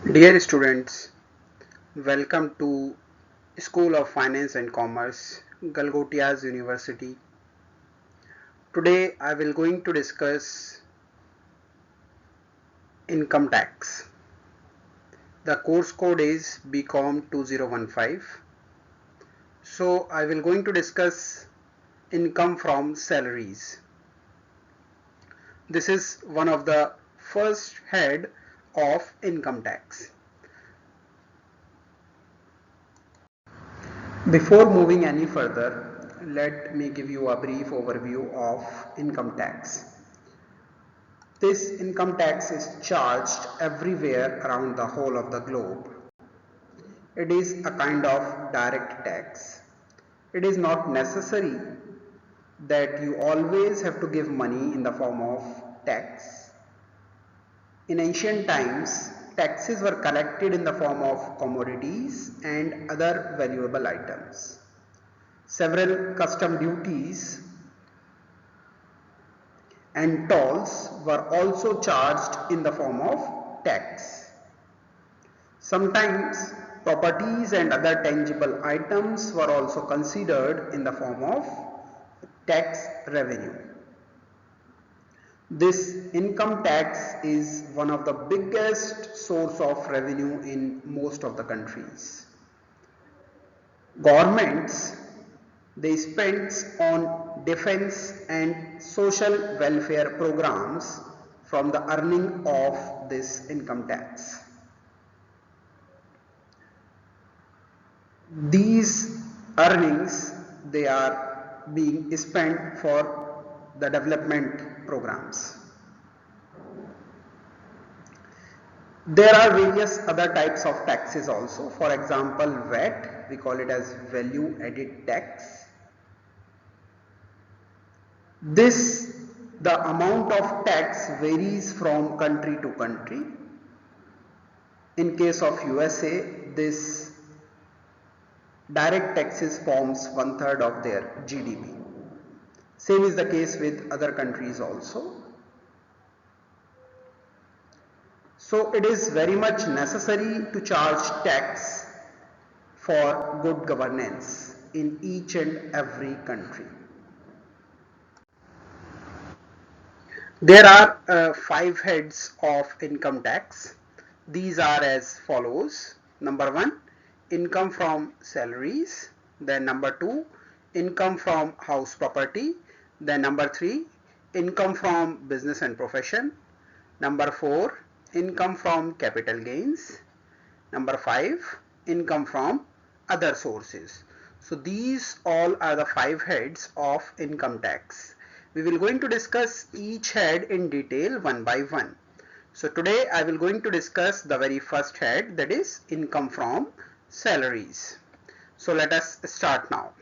Dear students, welcome to School of Finance and Commerce, Galgotias University. Today I will going to discuss income tax. The course code is BCom 2015. So I will going to discuss income from salaries. This is one of the first head of income tax. Before moving any further, let me give you a brief overview of income tax. This income tax is charged everywhere around the whole of the globe. It is a kind of direct tax. It is not necessary that you always have to give money in the form of tax. In ancient times, taxes were collected in the form of commodities and other valuable items. Several custom duties and tolls were also charged in the form of tax. Sometimes properties and other tangible items were also considered in the form of tax revenue. This income tax is one of the biggest source of revenue in most of the countries. Governments, they spend on defense and social welfare programs from the earning of this income tax. These earnings, they are being spent for the development programs. There are various other types of taxes also. For example, VAT, we call it as value added tax. This, the amount of tax varies from country to country. In case of USA, this direct taxes forms 1/3 of their GDP. Same is the case with other countries also. So it is very much necessary to charge tax for good governance in each and every country. There are 5 heads of income tax. These are as follows. Number 1, income from salaries. Then number 2, income from house property. Then number 3, income from business and profession. Number 4, income from capital gains. Number 5, income from other sources. So these all are the 5 heads of income tax. We will going to discuss each head in detail one by one. So today I will going to discuss the very first head, that is income from salaries. So let us start now.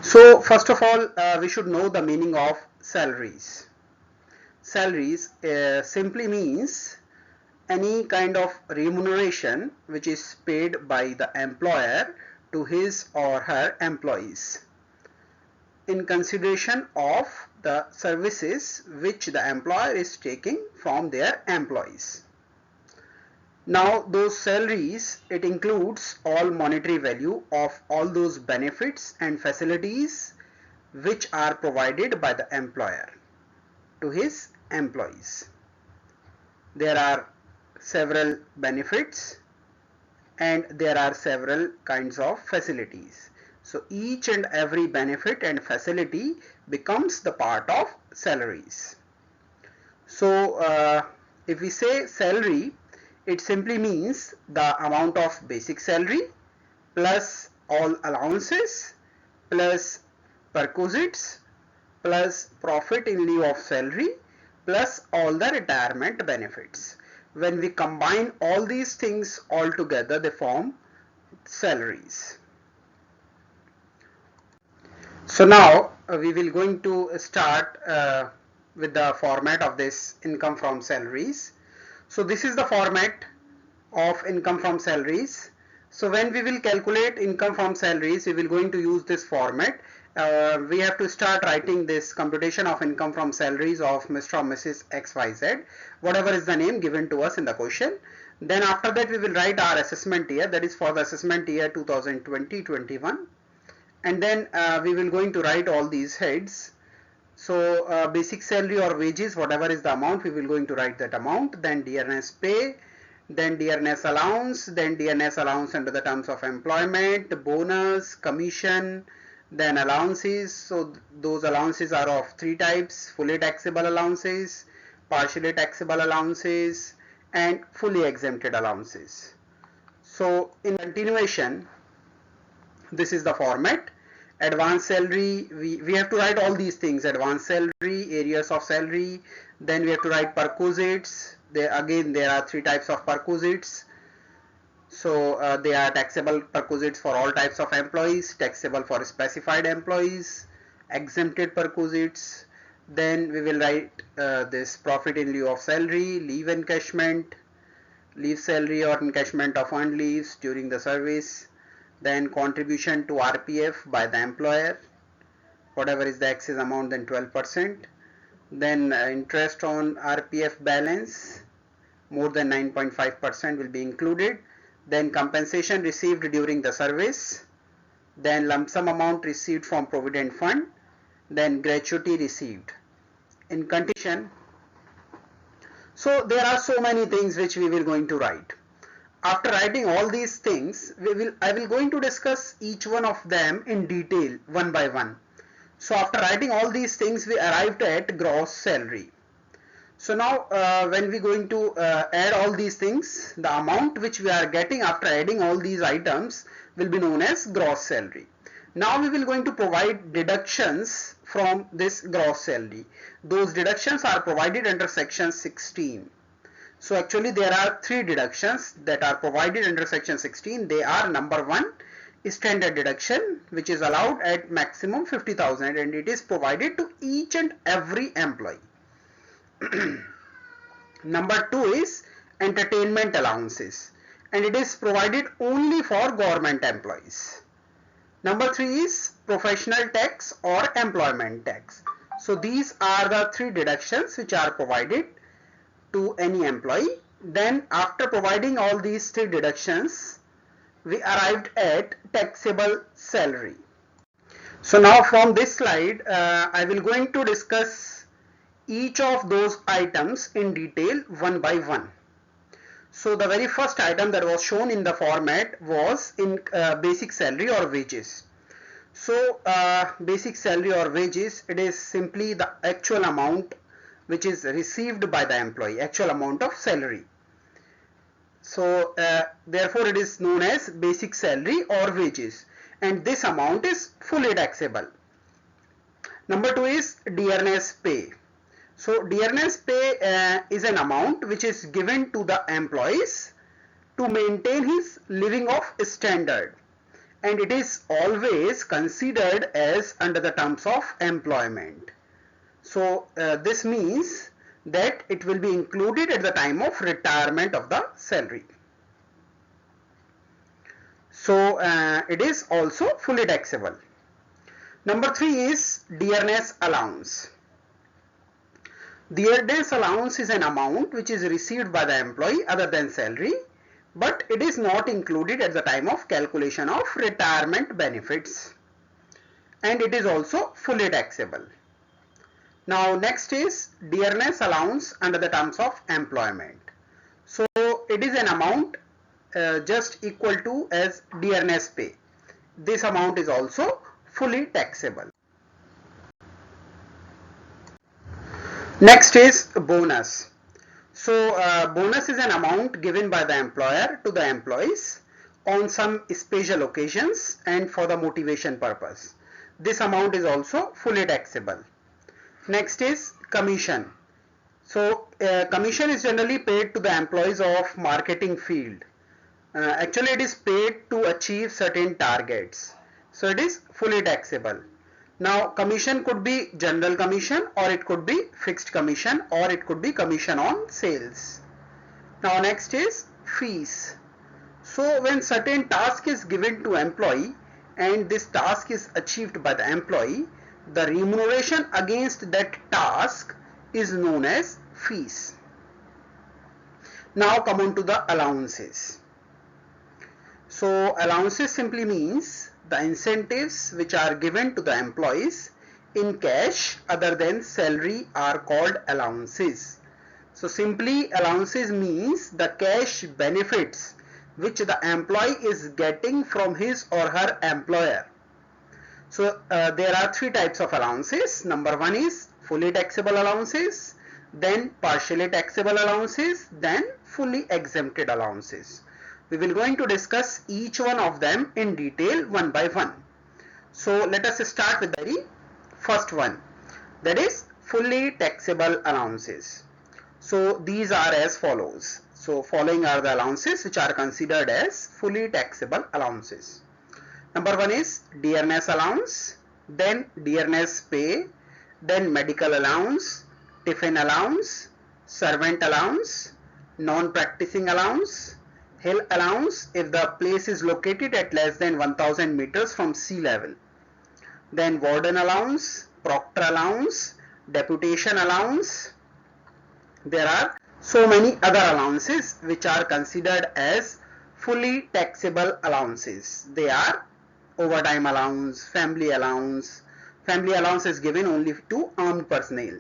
So first of all, we should know the meaning of salaries. Salaries simply means any kind of remuneration which is paid by the employer to his or her employees in consideration of the services which the employer is taking from their employees. Now those salaries, it includes all monetary value of all those benefits and facilities which are provided by the employer to his employees. There are several benefits and there are several kinds of facilities. So each and every benefit and facility becomes the part of salaries. So if we say salary, it simply means the amount of basic salary plus all allowances plus perquisites plus profit in lieu of salary plus all the retirement benefits. When we combine all these things all together, they form salaries. So now we will going to start with the format of this income from salaries. So this is the format of income from salaries. So when we will calculate income from salaries, we will going to use this format, we have to start writing this computation of income from salaries of Mr. or Mrs. XYZ, whatever is the name given to us in the question. Then after that we will write our assessment year, that is for the assessment year 2020-21, and then we will going to write all these heads. So basic salary or wages, whatever is the amount, we will going to write that amount. Then dearness pay, then dearness allowance, then dearness allowance under the terms of employment, bonus, commission, then allowances. So those allowances are of three types: fully taxable allowances, partially taxable allowances, and fully exempted allowances. So in continuation, this is the format. Advance salary, we have to write all these things: advance salary, areas of salary, then we have to write perquisites. There are three types of perquisites. So they are taxable perquisites for all types of employees, taxable for specified employees, exempted perquisites. Then we will write this profit in lieu of salary, leave encashment, leave salary or encashment of earned leaves during the service, then contribution to RPF by the employer, whatever is the excess amount, then 12%, then interest on RPF balance more than 9.5% will be included, then compensation received during the service, then lump sum amount received from provident fund, then gratuity received. In condition, so there are so many things which we will going to write. After writing all these things, I will going to discuss each one of them in detail one by one. So after writing all these things, we arrived at gross salary. So now when we going to add all these things, the amount which we are getting after adding all these items will be known as gross salary. Now we will going to provide deductions from this gross salary. Those deductions are provided under section 16. So actually there are three deductions that are provided under section 16. They are: number one, standard deduction, which is allowed at maximum 50,000 and it is provided to each and every employee. Number two is entertainment allowances, and it is provided only for government employees. Number three is professional tax or employment tax. So these are the three deductions which are provided to any employee. Then after providing all these three deductions, we arrived at taxable salary. So now from this slide, I will going to discuss each of those items in detail one by one. So the very first item that was shown in the format was in basic salary or wages. So basic salary or wages, it is simply the actual amount which is received by the employee, actual amount of salary. So therefore it is known as basic salary or wages, and this amount is fully taxable. Number two is dearness pay. So dearness pay is an amount which is given to the employees to maintain his living of standard, and it is always considered as under the terms of employment. So this means that it will be included at the time of retirement of the salary. So it is also fully taxable. Number three is dearness allowance. Dearness allowance is an amount which is received by the employee other than salary, but it is not included at the time of calculation of retirement benefits, and it is also fully taxable. Now next is dearness allowance under the terms of employment. So it is an amount just equal to as dearness pay. This amount is also fully taxable. Next is bonus. So bonus is an amount given by the employer to the employees on some special occasions and for the motivation purpose. This amount is also fully taxable. Next is commission. So commission is generally paid to the employees of marketing field. Actually it is paid to achieve certain targets. So it is fully taxable. Now commission could be general commission, or it could be fixed commission, or it could be commission on sales. Now next is fees. So when certain task is given to employee and this task is achieved by the employee, the remuneration against that task is known as fees. Now come on to the allowances. So allowances simply means the incentives which are given to the employees in cash other than salary are called allowances. So simply allowances means the cash benefits which the employee is getting from his or her employer. So there are three types of allowances. Number one is fully taxable allowances, then partially taxable allowances, then fully exempted allowances. We will going to discuss each one of them in detail one by one. So let us start with the very first one, that is fully taxable allowances. So these are as follows. So following are the allowances which are considered as fully taxable allowances. Number one is dearness allowance, then dearness pay, then medical allowance, tiffin allowance, servant allowance, non-practicing allowance, hill allowance if the place is located at less than 1000 meters from sea level, then warden allowance, proctor allowance, deputation allowance. There are so many other allowances which are considered as fully taxable allowances. They are overtime allowance, family allowance. Family allowance is given only to armed personnel.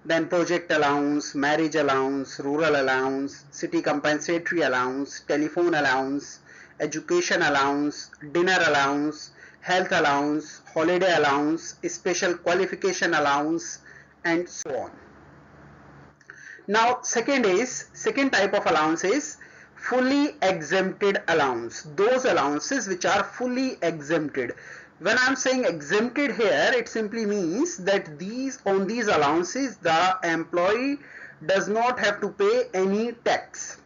Then project allowance, marriage allowance, rural allowance, city compensatory allowance, telephone allowance, education allowance, dinner allowance, health allowance, holiday allowance, special qualification allowance, and so on. Now second type of allowance is fully exempted allowance. Those allowances which are fully exempted. When I am saying exempted here, it simply means that on these allowances the employee does not have to pay any tax.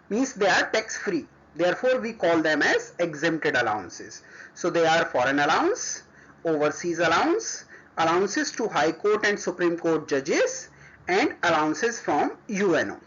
Means they are tax free. Therefore we call them as exempted allowances. So they are foreign allowance, overseas allowance, allowances to High Court and Supreme Court judges, and allowances from UNO.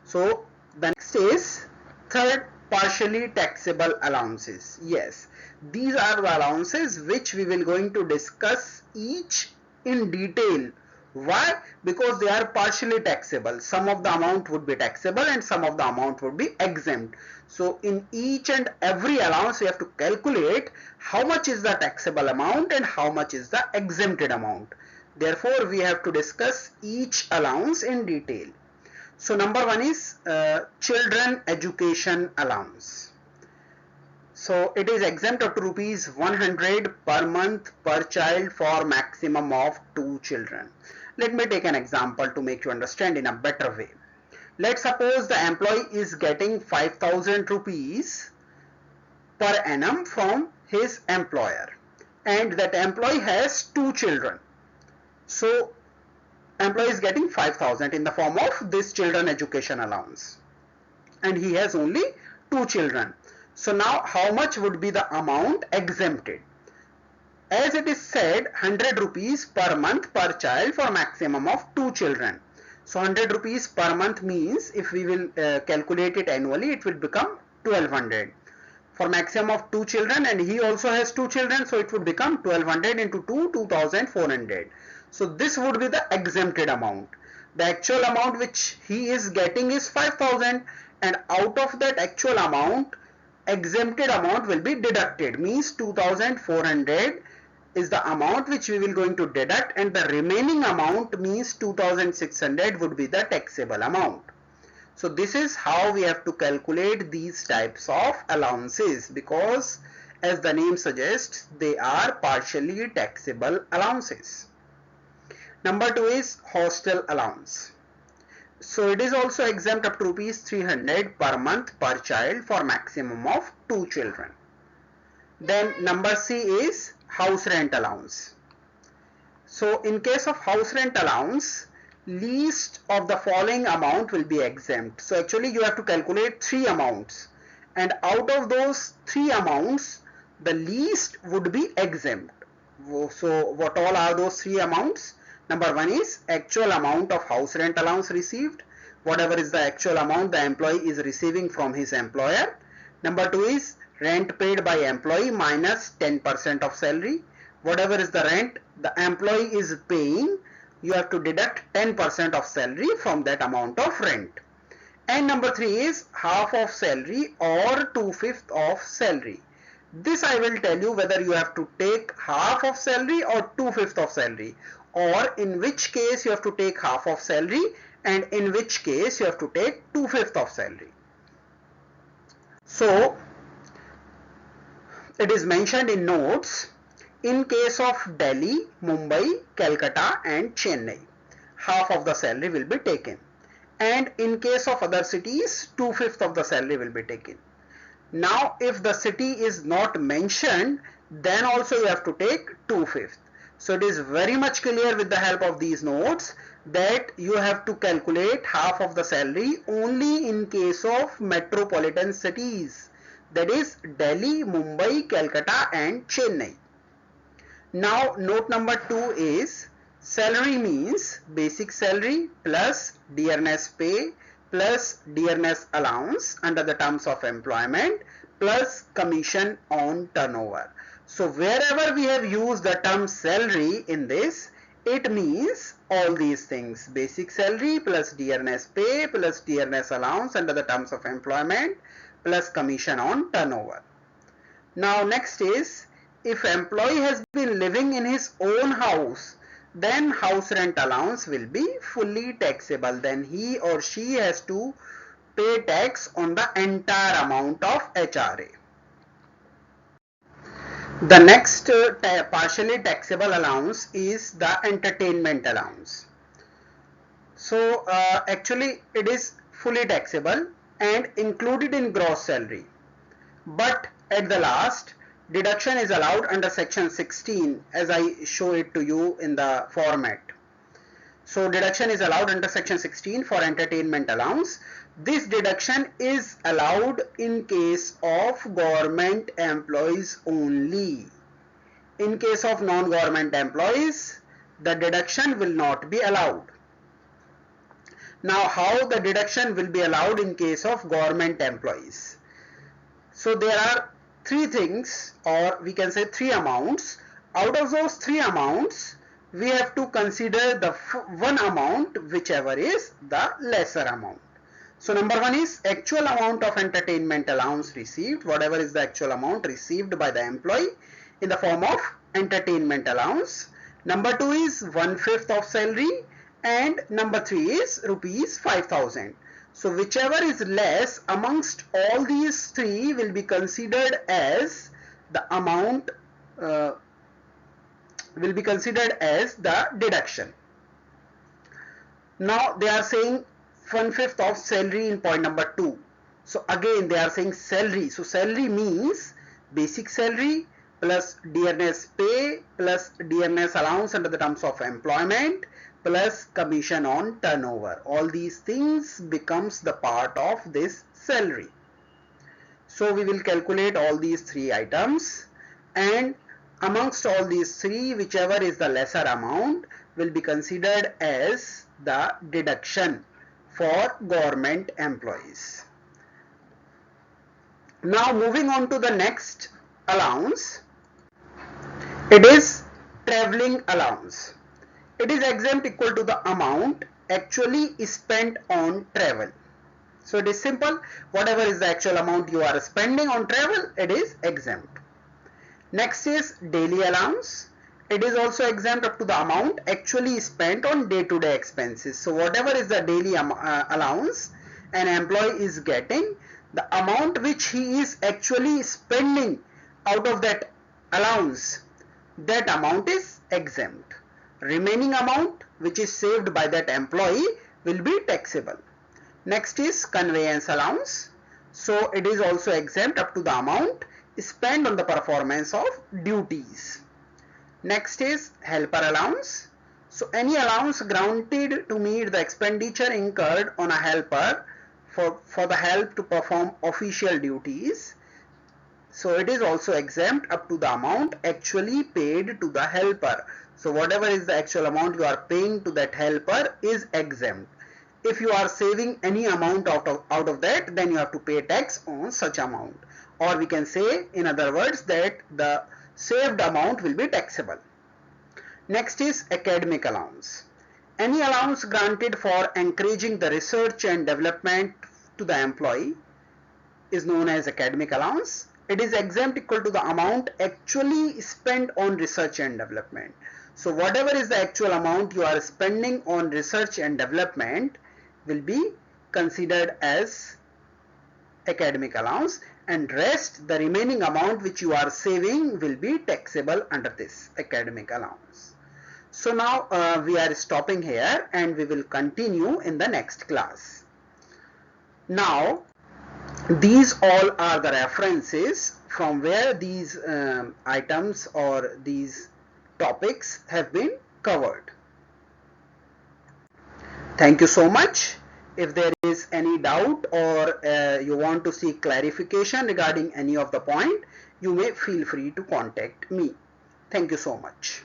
So the next is third, partially taxable allowances. Yes, these are the allowances which we will going to discuss each in detail. Why? Because they are partially taxable. Some of the amount would be taxable and some of the amount would be exempt. So in each and every allowance we have to calculate how much is the taxable amount and how much is the exempted amount. Therefore we have to discuss each allowance in detail. So number one is children education allowance. So it is exempt up to rupees 100 per month per child for maximum of 2 children. Let me take an example to make you understand in a better way. Let's suppose the employee is getting 5000 rupees per annum from his employer, and that employee has 2 children. So employee is getting 5000 in the form of this children education allowance, and he has only 2 children. So now how much would be the amount exempted? As it is said, 100 rupees per month per child for maximum of 2 children. So 100 rupees per month means if we will calculate it annually, it will become 1200 for maximum of 2 children, and he also has 2 children, so it would become 1200 into 2, 2400. So this would be the exempted amount. The actual amount which he is getting is 5000, and out of that actual amount, exempted amount will be deducted. Means 2400 is the amount which we will going to deduct, and the remaining amount means 2600 would be the taxable amount. So this is how we have to calculate these types of allowances, because as the name suggests, they are partially taxable allowances. Number 2 is hostel allowance. So it is also exempt up to rupees 300 per month per child for maximum of 2 children. Then number C is house rent allowance. So in case of house rent allowance, least of the following amount will be exempt. So actually you have to calculate 3 amounts, and out of those 3 amounts, the least would be exempt. So what all are those 3 amounts? Number 1 is actual amount of house rent allowance received, whatever is the actual amount the employee is receiving from his employer. Number 2 is rent paid by employee minus 10% of salary. Whatever is the rent the employee is paying, you have to deduct 10% of salary from that amount of rent. And number 3 is half of salary or 2/5 of salary. This I will tell you whether you have to take half of salary or 2/5 of salary, or in which case you have to take half of salary and in which case you have to take 2/5 of salary. So it is mentioned in notes, in case of Delhi, Mumbai, Calcutta and Chennai, half of the salary will be taken, and in case of other cities 2/5 of the salary will be taken. Now if the city is not mentioned, then also you have to take 2/5. So it is very much clear with the help of these notes that you have to calculate half of the salary only in case of metropolitan cities, that is Delhi, Mumbai, Calcutta and Chennai. Now note number 2 is salary means basic salary plus dearness pay plus dearness allowance under the terms of employment plus commission on turnover. So wherever we have used the term salary in this, it means all these things: basic salary plus dearness pay plus dearness allowance under the terms of employment plus commission on turnover. Now next is, if employee has been living in his own house, then house rent allowance will be fully taxable. Then he or she has to pay tax on the entire amount of HRA. The next partially taxable allowance is the entertainment allowance. So actually it is fully taxable and included in gross salary, but at the last deduction is allowed under section 16 as I show it to you in the format. So deduction is allowed under section 16 for entertainment allowance. This deduction is allowed in case of government employees only. In case of non-government employees, the deduction will not be allowed. Now how the deduction will be allowed in case of government employees? So there are 3 things, or we can say 3 amounts. Out of those 3 amounts, we have to consider the one amount whichever is the lesser amount. So number 1 is actual amount of entertainment allowance received, whatever is the actual amount received by the employee in the form of entertainment allowance. Number 2 is 1/5 of salary, and number 3 is rupees 5,000. So whichever is less amongst all these 3 will be considered as the amount, will be considered as the deduction. Now they are saying 1/5 of salary in point number 2. So again they are saying salary. So salary means basic salary plus dearness pay plus dearness allowance under the terms of employment plus commission on turnover. All these things becomes the part of this salary. So we will calculate all these 3 items, and amongst all these 3, whichever is the lesser amount will be considered as the deduction for government employees. Now moving on to the next allowance, it is traveling allowance. It is exempt equal to the amount actually spent on travel. So it is simple, whatever is the actual amount you are spending on travel, it is exempt. Next is daily allowance. It is also exempt up to the amount actually spent on day-to-day expenses. So whatever is the daily allowance an employee is getting, the amount which he is actually spending out of that allowance, that amount is exempt. Remaining amount which is saved by that employee will be taxable. Next is conveyance allowance. So it is also exempt up to the amount spent on the performance of duties. Next is helper allowance. So any allowance granted to meet the expenditure incurred on a helper for the help to perform official duties. So it is also exempt up to the amount actually paid to the helper. So whatever is the actual amount you are paying to that helper is exempt. If you are saving any amount out of that, then you have to pay tax on such amount. or we can say in other words that the saved amount will be taxable. Next is academic allowance. Any allowance granted for encouraging the research and development to the employee is known as academic allowance. It is exempt equal to the amount actually spent on research and development. So whatever is the actual amount you are spending on research and development will be considered as academic allowance, and rest, the remaining amount which you are saving, will be taxable under this academic allowance. So now we are stopping here and we will continue in the next class. Now these all are the references from where these items or these topics have been covered. Thank you so much. If there is any doubt or you want to seek clarification regarding any of the point, you may feel free to contact me. Thank you so much.